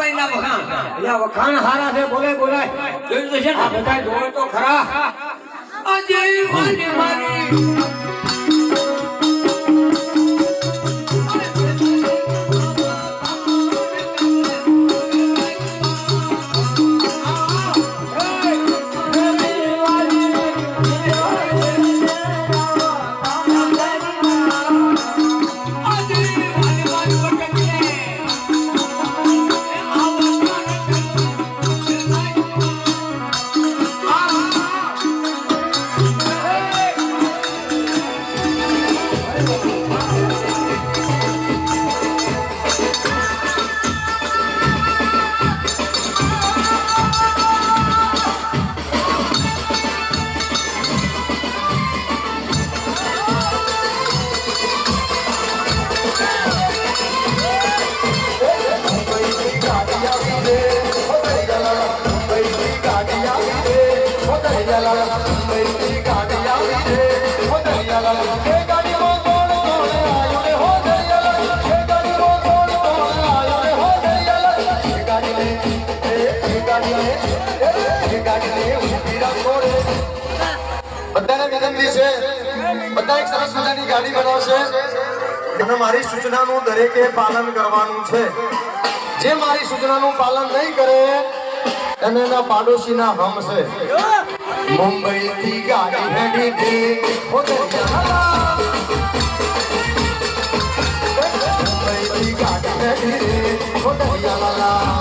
ભાઈ ના વખાણ અહીંયા વખાણ હારા છે બોલે બોલાય જોયું તો છે ને આ બધા જોવે તો ખરા અજય મારી મારી ગાડી બનાવશે અને મારી સૂચનાનું દરેકે પાલન કરવાનું છે જે મારી સૂચનાનું પાલન નહીં કરે એને એના પાડોશીના હમ છે મુંબઈ થી ગાડી હેડી દે મુંબઈ થી ગાડી હેડી દે